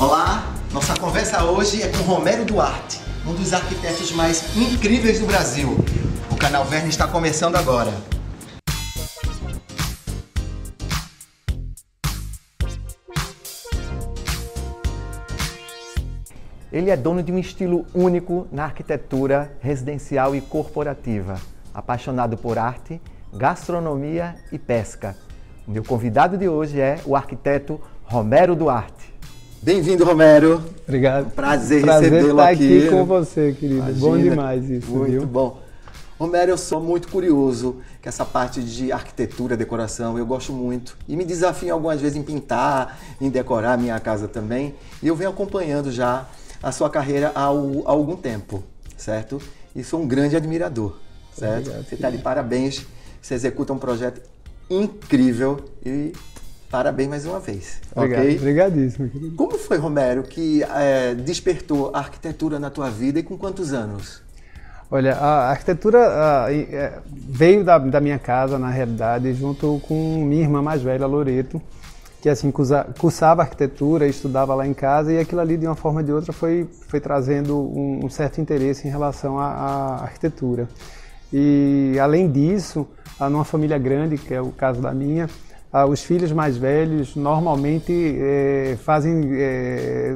Olá, nossa conversa hoje é com Romero Duarte, um dos arquitetos mais incríveis do Brasil. O canal Verne está começando agora. Ele é dono de um estilo único na arquitetura residencial e corporativa, apaixonado por arte, gastronomia e pesca. O meu convidado de hoje é o arquiteto Romero Duarte. Bem-vindo, Romero. Obrigado. Prazer recebê-lo estar aqui. Com você, querido. Imagina, bom demais isso, muito viu? Bom. Romero, eu sou muito curioso com essa parte de arquitetura, decoração, eu gosto muito. E me desafio algumas vezes em pintar, em decorar a minha casa também. E eu venho acompanhando já a sua carreira há algum tempo, certo? E sou um grande admirador, certo? Obrigado, você está de parabéns, você executa um projeto incrível e parabéns mais uma vez. Obrigado, ok? Obrigadíssimo, querido. Como foi, Romero, que despertou a arquitetura na tua vida e com quantos anos? Olha, a arquitetura veio da minha casa, na realidade, junto com minha irmã mais velha, Loreto, que assim cursava arquitetura, estudava lá em casa, e aquilo ali, de uma forma ou de outra, foi trazendo um certo interesse em relação à arquitetura. E, além disso, numa família grande, que é o caso da minha, os filhos mais velhos normalmente fazem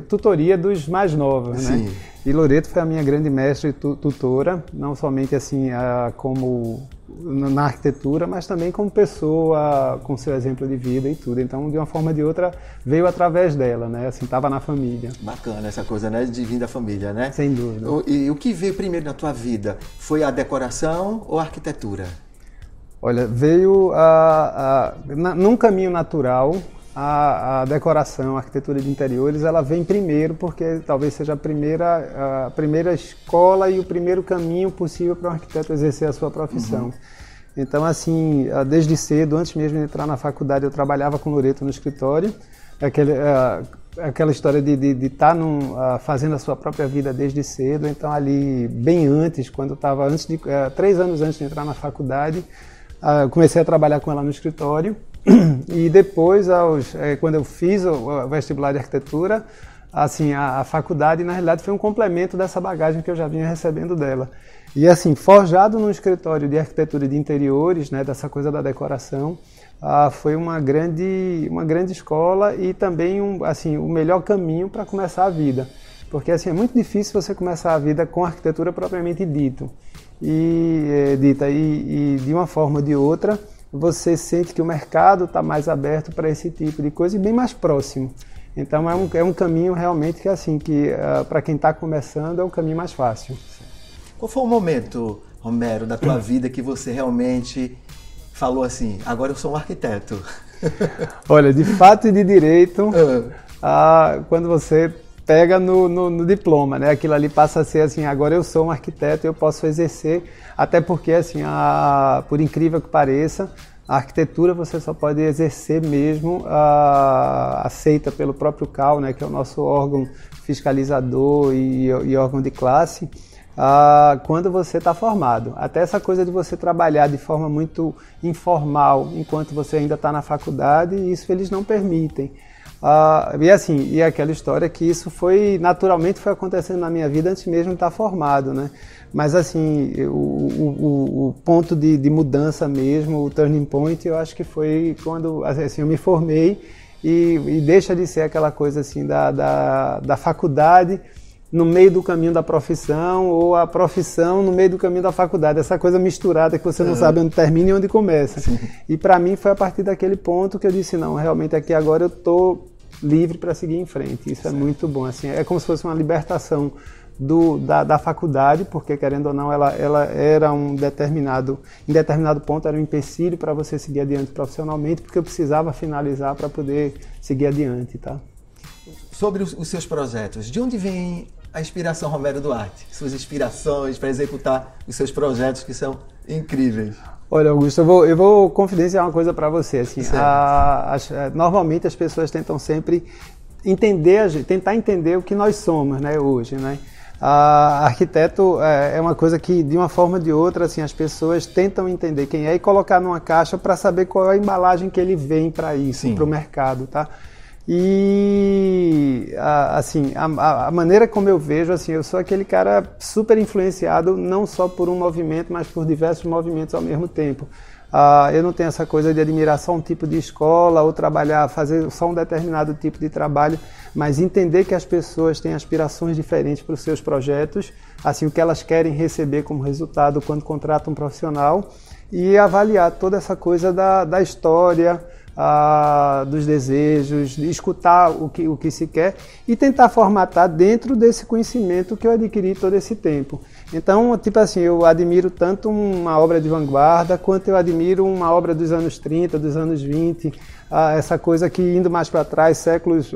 tutoria dos mais novos, né? E Loreto foi a minha grande mestre e tutora, não somente assim como na arquitetura, mas também como pessoa, com seu exemplo de vida e tudo. Então, de uma forma ou de outra, veio através dela, né? Assim, estava na família. Bacana essa coisa, né? De vir da família, né? Sem dúvida. E o que veio primeiro na tua vida? Foi a decoração ou a arquitetura? Olha, veio num caminho natural, a decoração, a arquitetura de interiores, ela vem primeiro porque talvez seja a primeira escola e o primeiro caminho possível para um arquiteto exercer a sua profissão. Uhum. Então, assim, desde cedo, antes mesmo de entrar na faculdade, eu trabalhava com Loreto no escritório. Aquela história de estar fazendo a sua própria vida desde cedo. Então, ali, bem antes, quando eu estava 3 anos antes de entrar na faculdade, comecei a trabalhar com ela no escritório. E depois, quando eu fiz o vestibular de arquitetura, assim, a faculdade, na realidade, foi um complemento dessa bagagem que eu já vinha recebendo dela. E assim, forjado no escritório de arquitetura de interiores, né, dessa coisa da decoração, foi uma grande escola e também assim, o melhor caminho para começar a vida. Porque assim, é muito difícil você começar a vida com arquitetura propriamente dita. E de uma forma ou de outra, você sente que o mercado está mais aberto para esse tipo de coisa e bem mais próximo. Então é um caminho realmente que, assim, para quem está começando, é um caminho mais fácil. Qual foi o momento, Romero, da tua vida que você realmente falou assim, agora eu sou um arquiteto? Olha, de fato e de direito, quando você pega no diploma, né? Aquilo ali passa a ser assim, agora eu sou um arquiteto e eu posso exercer, até porque, assim, por incrível que pareça, a arquitetura você só pode exercer mesmo aceita pelo próprio CAL, né? Que é o nosso órgão fiscalizador e órgão de classe, quando você está formado. Até essa coisa de você trabalhar de forma muito informal enquanto você ainda está na faculdade, isso eles não permitem. E aquela história que isso naturalmente foi acontecendo na minha vida antes mesmo de estar formado, né? Mas assim, o ponto de mudança mesmo, o turning point, eu acho que foi quando assim, eu me formei e deixa de ser aquela coisa assim da faculdade no meio do caminho da profissão, ou a profissão no meio do caminho da faculdade, essa coisa misturada que você não sabe onde termina e onde começa. Sim. E para mim foi a partir daquele ponto que eu disse, não, realmente aqui agora eu estou livre para seguir em frente. Isso certo. É muito bom. Assim, é como se fosse uma libertação da faculdade, porque, querendo ou não, ela era em determinado ponto, era um empecilho para você seguir adiante profissionalmente, porque eu precisava finalizar para poder seguir adiante. Tá? Sobre os seus projetos, de onde vem a inspiração, Romero Duarte? Suas inspirações para executar os seus projetos que são incríveis. Olha, Augusto, eu vou confidenciar uma coisa para você. Assim, normalmente as pessoas tentam sempre tentar entender o que nós somos, né, hoje, né? Arquiteto é uma coisa que, de uma forma ou de outra, assim, as pessoas tentam entender quem é e colocar numa caixa para saber qual é a embalagem que ele vem para isso, para o mercado, tá? E a maneira como eu vejo, assim, eu sou aquele cara super influenciado não só por um movimento, mas por diversos movimentos ao mesmo tempo. Eu não tenho essa coisa de admirar só um tipo de escola ou fazer só um determinado tipo de trabalho, mas entender que as pessoas têm aspirações diferentes para os seus projetos, assim, o que elas querem receber como resultado quando contratam um profissional, e avaliar toda essa coisa da história, dos desejos, escutar o que se quer e tentar formatar dentro desse conhecimento que eu adquiri todo esse tempo. Então, tipo assim, eu admiro tanto uma obra de vanguarda quanto eu admiro uma obra dos anos 30, dos anos 20, essa coisa que indo mais para trás, séculos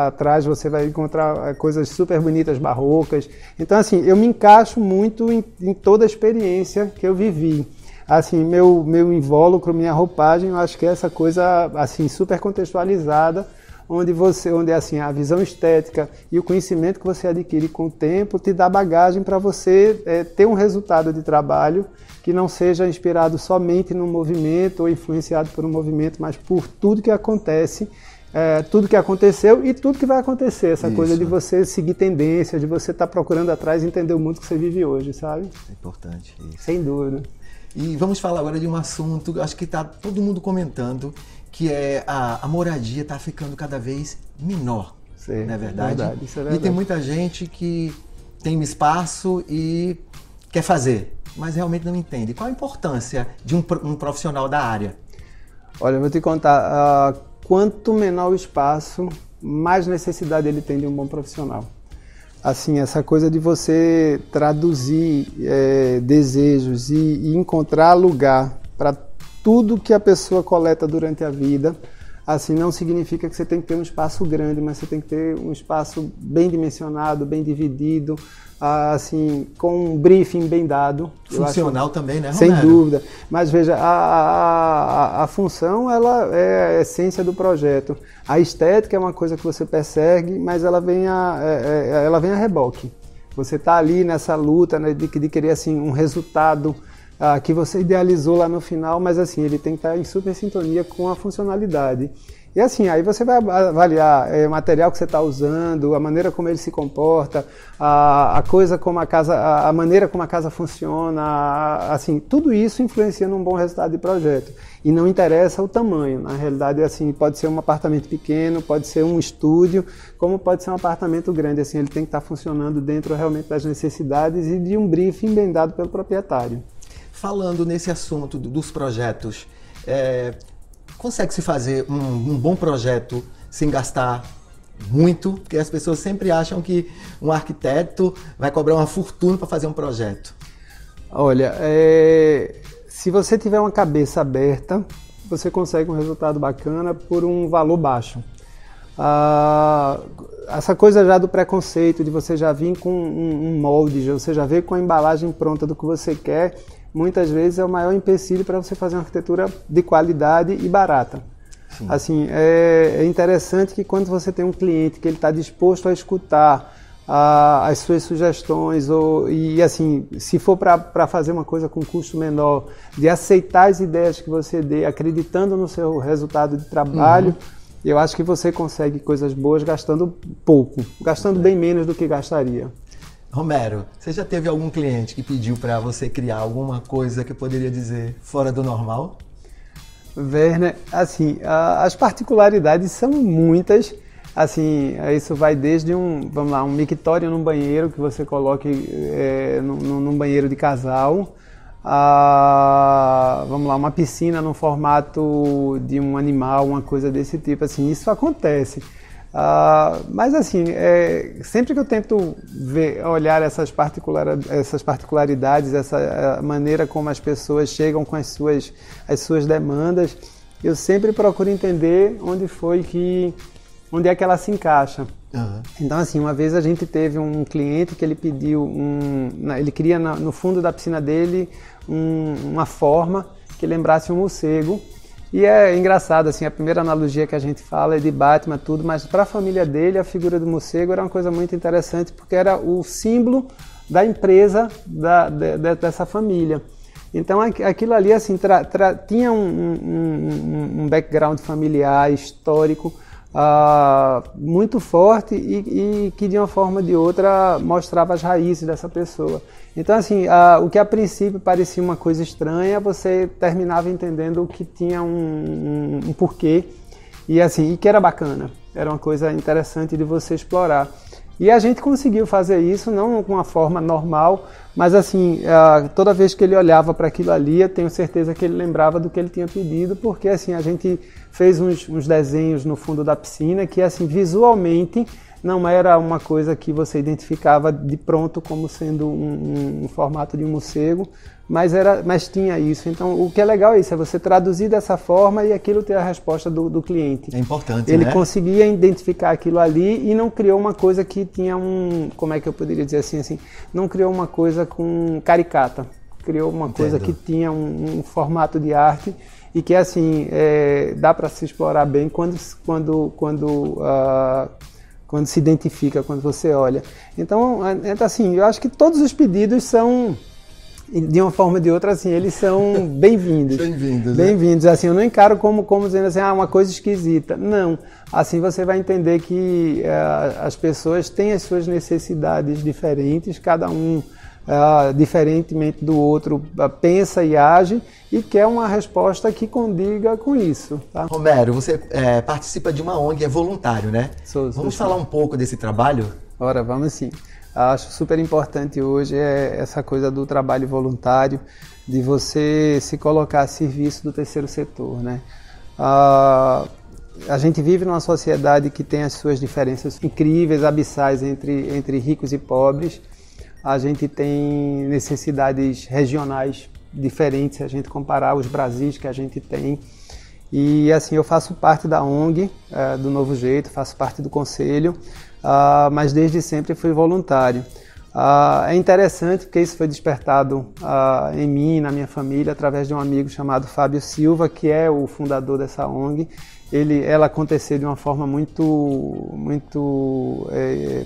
atrás, você vai encontrar coisas super bonitas, barrocas. Então, assim, eu me encaixo muito em toda a experiência que eu vivi. Assim, meu invólucro, minha roupagem, eu acho que é essa coisa assim super contextualizada, onde assim, a visão estética e o conhecimento que você adquire com o tempo te dá bagagem para você ter um resultado de trabalho que não seja inspirado somente num movimento ou influenciado por um movimento, mas por tudo que acontece, tudo que aconteceu e tudo que vai acontecer. Essa Isso. coisa de você seguir tendência, de você estar procurando atrás e entender o mundo que você vive hoje, sabe? É importante isso. Sem dúvida. E vamos falar agora de um assunto, acho que está todo mundo comentando, que é a moradia está ficando cada vez menor, Sim, não é verdade? Isso é verdade. E tem muita gente que tem um espaço e quer fazer, mas realmente não entende. Qual a importância de um profissional da área? Olha, eu vou te contar, quanto menor o espaço, mais necessidade ele tem de um bom profissional. Assim, essa coisa de você traduzir desejos e encontrar lugar para tudo que a pessoa coleta durante a vida, assim, não significa que você tem que ter um espaço grande, mas você tem que ter um espaço bem dimensionado, bem dividido, assim, com um briefing bem dado. Funcional também, né, Romero? Sem dúvida. Mas veja, a função, ela é a essência do projeto. A estética é uma coisa que você persegue, mas ela vem a reboque. Você está ali nessa luta, né, de querer assim, um resultado que você idealizou lá no final, mas assim, ele tem que estar em super sintonia com a funcionalidade. E assim, aí você vai avaliar o material que você está usando, a maneira como ele se comporta, a maneira como a casa funciona, assim, tudo isso influencia num bom resultado de projeto. E não interessa o tamanho, na realidade, assim, pode ser um apartamento pequeno, pode ser um estúdio, como pode ser um apartamento grande, assim, ele tem que estar funcionando dentro realmente das necessidades e de um briefing bem dado pelo proprietário. Falando nesse assunto dos projetos, consegue-se fazer um bom projeto sem gastar muito? Porque as pessoas sempre acham que um arquiteto vai cobrar uma fortuna para fazer um projeto. Olha, se você tiver uma cabeça aberta, você consegue um resultado bacana por um valor baixo. Essa coisa já do preconceito, de você já vir com um molde, você já vir com a embalagem pronta do que você quer, muitas vezes é o maior empecilho para você fazer uma arquitetura de qualidade e barata. Sim. Assim, é interessante que quando você tem um cliente que ele está disposto a escutar as suas sugestões, e assim, se for para fazer uma coisa com custo menor, de aceitar as ideias que você dê, acreditando no seu resultado de trabalho, eu acho que você consegue coisas boas gastando pouco, gastando bem menos do que gastaria. Romero, você já teve algum cliente que pediu para você criar alguma coisa que eu poderia dizer fora do normal? Werner, assim, as particularidades são muitas. Assim, isso vai desde um mictório num banheiro que você coloque num banheiro de casal, uma piscina no formato de um animal, uma coisa desse tipo. Assim, isso acontece. Mas assim, sempre que eu tento olhar essas particularidades, essa maneira como as pessoas chegam com as suas demandas, eu sempre procuro entender onde é que ela se encaixa. Uhum. Então assim, uma vez a gente teve um cliente que ele pediu, ele queria no fundo da piscina dele uma forma que lembrasse um morcego. E é engraçado, assim, a primeira analogia que a gente fala é de Batman, tudo, mas para a família dele, a figura do morcego era uma coisa muito interessante, porque era o símbolo da empresa dessa família. Então, aquilo ali, assim, tinha um background familiar, histórico, muito forte e que de uma forma ou de outra mostrava as raízes dessa pessoa. Então assim, o que a princípio parecia uma coisa estranha, você terminava entendendo que tinha um porquê e assim, e que era bacana, era uma coisa interessante de você explorar. E a gente conseguiu fazer isso, não com uma forma normal, mas assim, toda vez que ele olhava para aquilo ali, eu tenho certeza que ele lembrava do que ele tinha pedido, porque assim, a gente fez uns desenhos no fundo da piscina que assim, visualmente não era uma coisa que você identificava de pronto como sendo um formato de um morcego, mas tinha isso. Então, o que é legal é isso, é você traduzir dessa forma e aquilo ter a resposta do cliente. É importante, Ele né? conseguia identificar aquilo ali e não criou uma coisa que tinha como é que eu poderia dizer assim, não criou uma coisa com caricata. Criou uma coisa que tinha um formato de arte e que, assim, dá para se explorar bem quando se identifica, quando você olha. Então, assim, eu acho que todos os pedidos são, de uma forma ou de outra, assim, eles são bem-vindos. Bem-vindos, Bem-vindos. Assim, eu não encaro como dizendo assim, uma coisa esquisita. Não. Assim, você vai entender que as pessoas têm as suas necessidades diferentes, cada um, diferentemente do outro, pensa e age e quer uma resposta que condiga com isso. Tá? Romero, você participa de uma ONG, é voluntário, né? Vamos falar um pouco desse trabalho? Ora, vamos sim. Acho super importante hoje essa coisa do trabalho voluntário, de você se colocar a serviço do terceiro setor, né? A gente vive numa sociedade que tem as suas diferenças incríveis, abissais entre ricos e pobres. A gente tem necessidades regionais diferentes se a gente comparar os Brasis que a gente tem. E assim, eu faço parte da ONG, do Novo Jeito, faço parte do conselho, mas desde sempre fui voluntário. É interessante porque isso foi despertado em mim, na minha família, através de um amigo chamado Fábio Silva, que é o fundador dessa ONG. Ela aconteceu de uma forma muito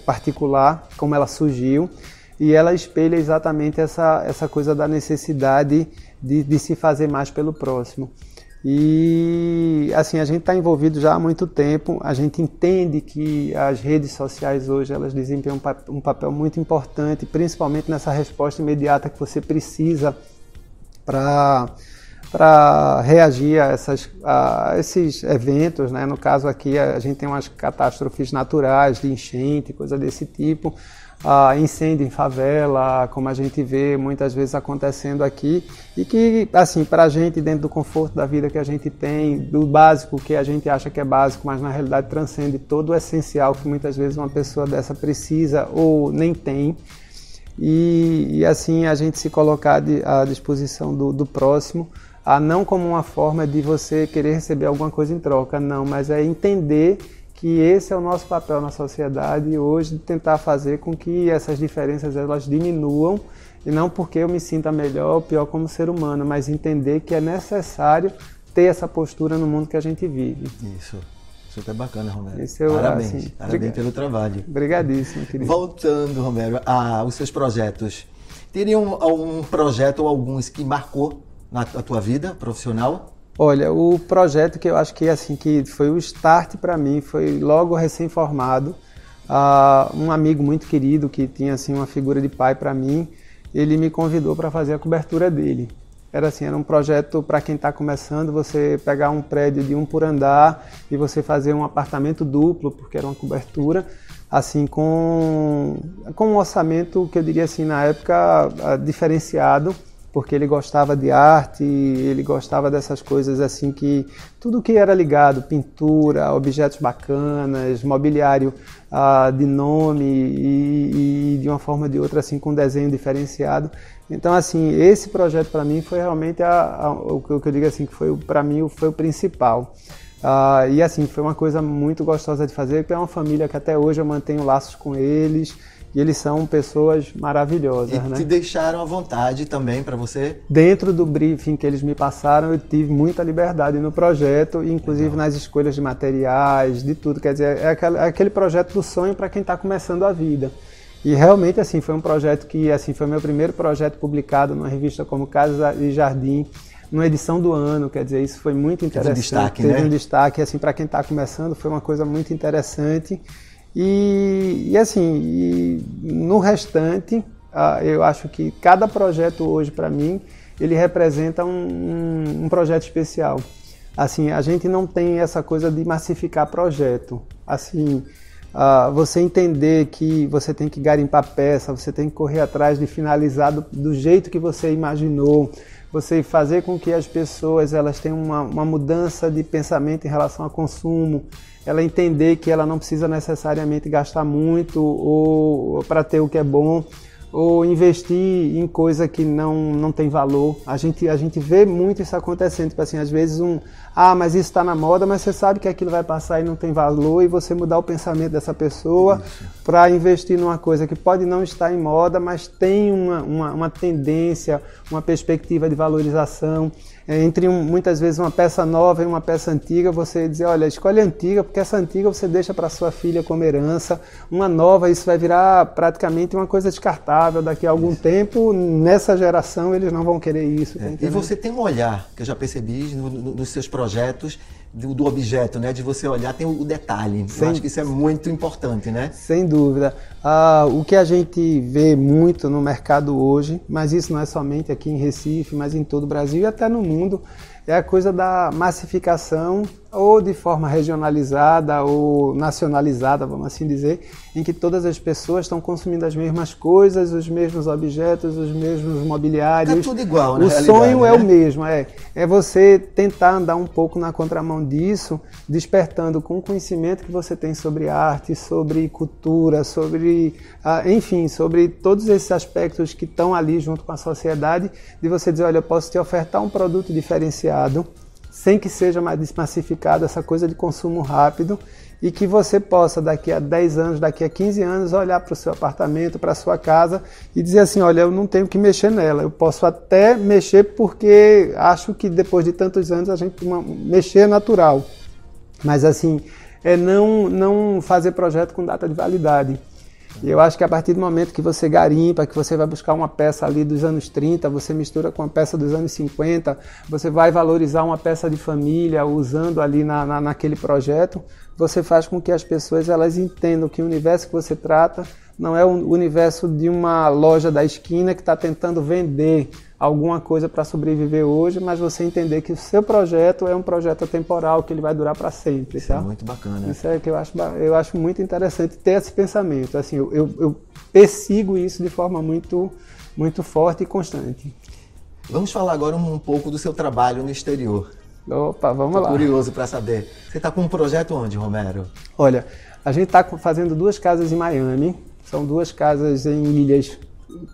particular, como ela surgiu, e ela espelha exatamente essa coisa da necessidade de se fazer mais pelo próximo. E assim, a gente está envolvido já há muito tempo, a gente entende que as redes sociais hoje elas desempenham um papel muito importante, principalmente nessa resposta imediata que você precisa para reagir a esses eventos, né? No caso aqui a gente tem umas catástrofes naturais de enchente, coisa desse tipo, incêndio em favela, como a gente vê muitas vezes acontecendo aqui, e que, assim, para a gente, dentro do conforto da vida que a gente tem, do básico que a gente acha que é básico, mas na realidade transcende todo o essencial que muitas vezes uma pessoa dessa precisa ou nem tem, e assim a gente se colocar à disposição do próximo, não como uma forma de você querer receber alguma coisa em troca, não, mas é entender que esse é o nosso papel na sociedade hoje, de tentar fazer com que essas diferenças elas diminuam, e não porque eu me sinta melhor ou pior como ser humano, mas entender que é necessário ter essa postura no mundo que a gente vive. Isso é bacana, Romero. Parabéns, assim, parabéns pelo trabalho. Obrigadíssimo, querido. Voltando, Romero, aos seus projetos, teriam algum projeto ou alguns que marcou na tua vida profissional? Olha, o projeto que eu acho que foi o start para mim, foi logo recém-formado, um amigo muito querido que tinha assim uma figura de pai para mim, ele me convidou para fazer a cobertura dele. Era um projeto para quem está começando, você pegar um prédio de 1 por andar e você fazer um apartamento duplo, porque era uma cobertura, assim, com um orçamento que eu diria assim, na época, diferenciado, porque ele gostava de arte, ele gostava dessas coisas assim que tudo que era ligado, pintura, objetos bacanas, mobiliário de nome e de uma forma ou de outra assim com desenho diferenciado. Então assim, esse projeto para mim foi realmente o que eu digo assim que foi para mim foi o principal. E assim, foi uma coisa muito gostosa de fazer, porque é uma família que até hoje eu mantenho laços com eles. E eles são pessoas maravilhosas, né? E te deixaram à vontade também para você? Dentro do briefing que eles me passaram, eu tive muita liberdade no projeto, inclusive nas escolhas de materiais, de tudo. Quer dizer, é aquele projeto do sonho para quem está começando a vida. E realmente, assim, foi um projeto que, assim, foi meu primeiro projeto publicado numa revista como Casa e Jardim. numa edição do ano, quer dizer, isso foi muito interessante. Teve um destaque, assim, para quem está começando, foi uma coisa muito interessante. E assim, no restante, eu acho que cada projeto hoje, para mim, ele representa um projeto especial. Assim, a gente não tem essa coisa de massificar projeto. Assim, você entender que você tem que garimpar peça, você tem que correr atrás de finalizar do jeito que você imaginou, você fazer com que as pessoas elas tenham uma mudança de pensamento em relação ao consumo, ela entender que ela não precisa necessariamente gastar muito ou para ter o que é bom, ou investir em coisa que não tem valor. A gente vê muito isso acontecendo, tipo assim, às vezes mas isso está na moda, mas você sabe que aquilo vai passar e não tem valor, e você mudar o pensamento dessa pessoa para investir numa coisa que pode não estar em moda, mas tem uma tendência, uma perspectiva de valorização. Entre muitas vezes uma peça nova e uma peça antiga, você dizer, olha, escolhe a antiga, porque essa antiga você deixa para sua filha como herança, uma nova, isso vai virar praticamente uma coisa descartável, daqui a algum tempo, nessa geração, eles não vão querer isso. Tá, e você tem um olhar, que eu já percebi nos seus projetos, do objeto, né? De você olhar, tem o detalhe. Eu acho que isso é muito importante, né? Sem dúvida. O que a gente vê muito no mercado hoje, mas isso não é somente aqui em Recife, mas em todo o Brasil e até no mundo, é a coisa da massificação, ou de forma regionalizada ou nacionalizada, vamos assim dizer, em que todas as pessoas estão consumindo as mesmas coisas, os mesmos objetos, os mesmos mobiliários. É tudo igual, né? O sonho é o mesmo, é você tentar andar um pouco na contramão disso, despertando com o conhecimento que você tem sobre arte, sobre cultura, sobre, enfim, sobre todos esses aspectos que estão ali junto com a sociedade, de você dizer, olha, eu posso te ofertar um produto diferenciado, sem que seja mais massificado, essa coisa de consumo rápido, e que você possa, daqui a 10 anos, daqui a 15 anos, olhar para o seu apartamento, para a sua casa e dizer assim, olha, eu não tenho que mexer nela, eu posso até mexer porque acho que depois de tantos anos a gente mexer é natural. Mas assim, não fazer projeto com data de validade. E eu acho que a partir do momento que você garimpa, que você vai buscar uma peça ali dos anos 30, você mistura com uma peça dos anos 50, você vai valorizar uma peça de família usando ali naquele projeto, você faz com que as pessoas elas entendam que o universo que você trata não é o universo de uma loja da esquina que está tentando vender alguma coisa para sobreviver hoje, mas você entender que o seu projeto é um projeto temporal, que ele vai durar para sempre. Isso é muito bacana. Isso é que eu acho muito interessante ter esse pensamento. Assim, eu persigo isso de forma muito, muito forte e constante. Vamos falar agora um pouco do seu trabalho no exterior. Opa, vamos lá. Estou curioso para saber. Você está com um projeto onde, Romero? Olha, a gente está fazendo 2 casas em Miami. São 2 casas em ilhas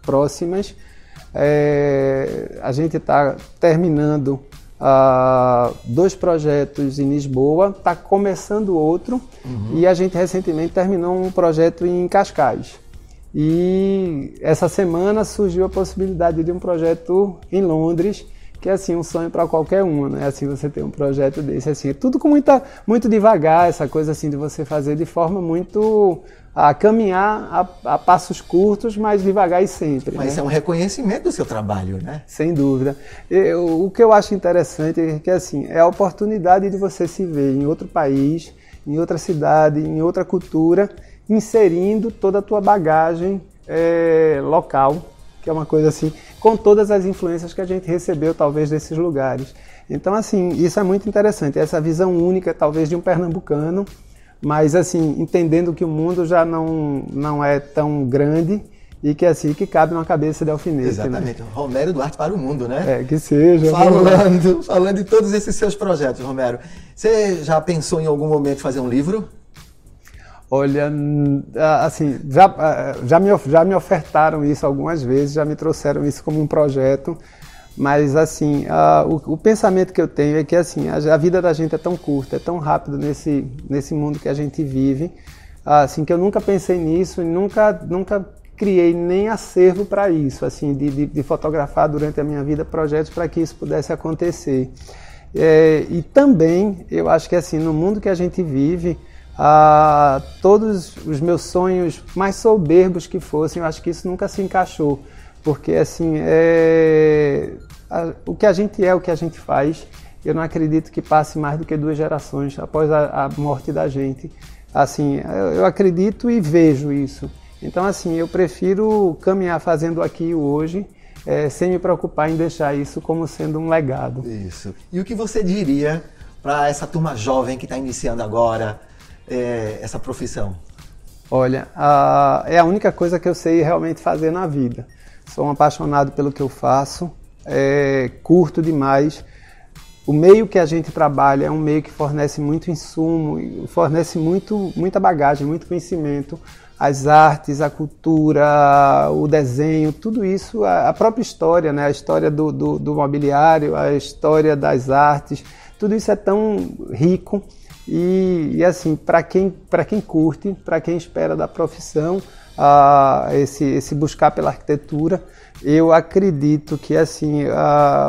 próximas. A gente está terminando 2 projetos em Lisboa, está começando outro, e a gente recentemente terminou um projeto em Cascais. E essa semana surgiu a possibilidade de um projeto em Londres, que é assim um sonho para qualquer um, né? Assim, você ter um projeto desse, assim, tudo com muito devagar, essa coisa assim de você fazer de forma muito caminhar a passos curtos, mas devagar e sempre. Mas né? É um reconhecimento do seu trabalho, né? Sem dúvida. O que eu acho interessante é que assim, é a oportunidade de você se ver em outro país, em outra cidade, em outra cultura, inserindo toda a tua bagagem local, que é uma coisa assim, com todas as influências que a gente recebeu, talvez, desses lugares. Então, assim, isso é muito interessante, essa visão única, talvez, de um pernambucano, mas, assim, entendendo que o mundo já não é tão grande e que, assim, que cabe numa cabeça de alfinete. Exatamente. Né? Romero Duarte para o mundo, né? Que seja. Falando de todos esses seus projetos, Romero, você já pensou em algum momento fazer um livro? Olha, assim, já me ofertaram isso algumas vezes, já me trouxeram isso como um projeto, mas assim, o pensamento que eu tenho é que assim, a vida da gente é tão curta, é tão rápido nesse mundo que a gente vive, assim, que eu nunca pensei nisso e nunca criei nem acervo para isso, assim, de fotografar durante a minha vida projetos para que isso pudesse acontecer. E também, eu acho que assim, no mundo que a gente vive, todos os meus sonhos mais soberbos que fossem, eu acho que isso nunca se encaixou. porque assim, o que a gente é, o que a gente faz, eu não acredito que passe mais do que 2 gerações após a morte da gente. Assim, eu acredito e vejo isso. Então, assim, eu prefiro caminhar fazendo aqui hoje, sem me preocupar em deixar isso como sendo um legado. Isso. E o que você diria para essa turma jovem que está iniciando agora essa profissão? Olha, é a única coisa que eu sei realmente fazer na vida. Sou um apaixonado pelo que eu faço, curto demais. O meio que a gente trabalha é um meio que fornece muito insumo, fornece muita bagagem, muito conhecimento. As artes, a cultura, o desenho, tudo isso, a própria história, né? A história do mobiliário, a história das artes, tudo isso é tão rico e assim, para quem curte, para quem espera da profissão, esse buscar pela arquitetura, eu acredito que assim,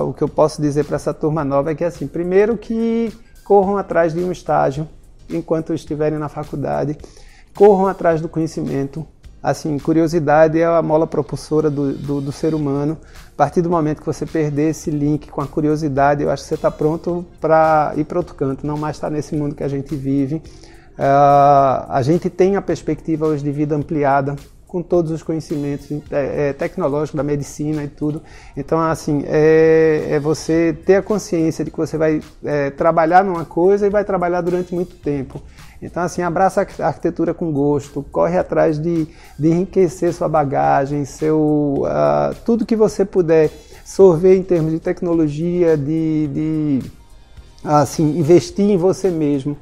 o que eu posso dizer para essa turma nova é que assim, primeiro que corram atrás de um estágio enquanto estiverem na faculdade, corram atrás do conhecimento. Assim, curiosidade é a mola propulsora do ser humano. A partir do momento que você perder esse link com a curiosidade, eu acho que você está pronto para ir para outro canto, não mais estar nesse mundo que a gente vive. A gente tem a perspectiva hoje de vida ampliada, com todos os conhecimentos tecnológicos da medicina e tudo. Então, assim, você ter a consciência de que você vai trabalhar numa coisa e vai trabalhar durante muito tempo. Então, assim, abraça a arquitetura com gosto, corre atrás de enriquecer sua bagagem, tudo que você puder sorver em termos de tecnologia, assim, investir em você mesmo.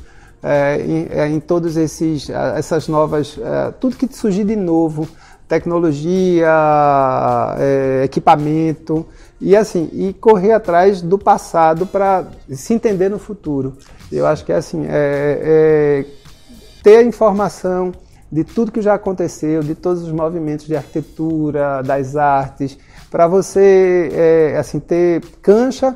Em todos essas novas, tudo que surgir de novo, tecnologia, equipamento, e assim, e correr atrás do passado para se entender no futuro. Eu acho que assim, ter a informação de tudo que já aconteceu, de todos os movimentos de arquitetura, das artes, para você assim, ter cancha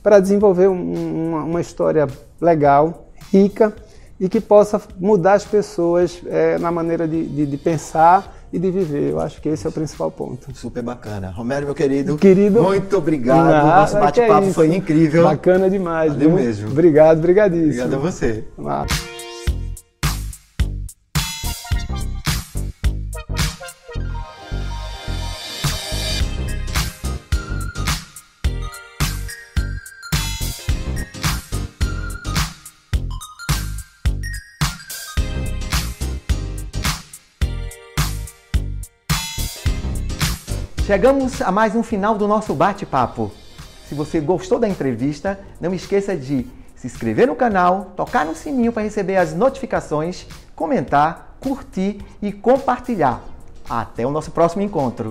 para desenvolver uma história legal, rica, e que possa mudar as pessoas na maneira de pensar e de viver. Eu acho que esse é o principal ponto. Super bacana. Romero, meu querido, muito obrigado. Nosso bate-papo foi incrível. Bacana demais. Valeu mesmo. Obrigado, brigadíssimo. Obrigado a você. Chegamos a mais um final do nosso bate-papo. Se você gostou da entrevista, não esqueça de se inscrever no canal, tocar no sininho para receber as notificações, comentar, curtir e compartilhar. Até o nosso próximo encontro.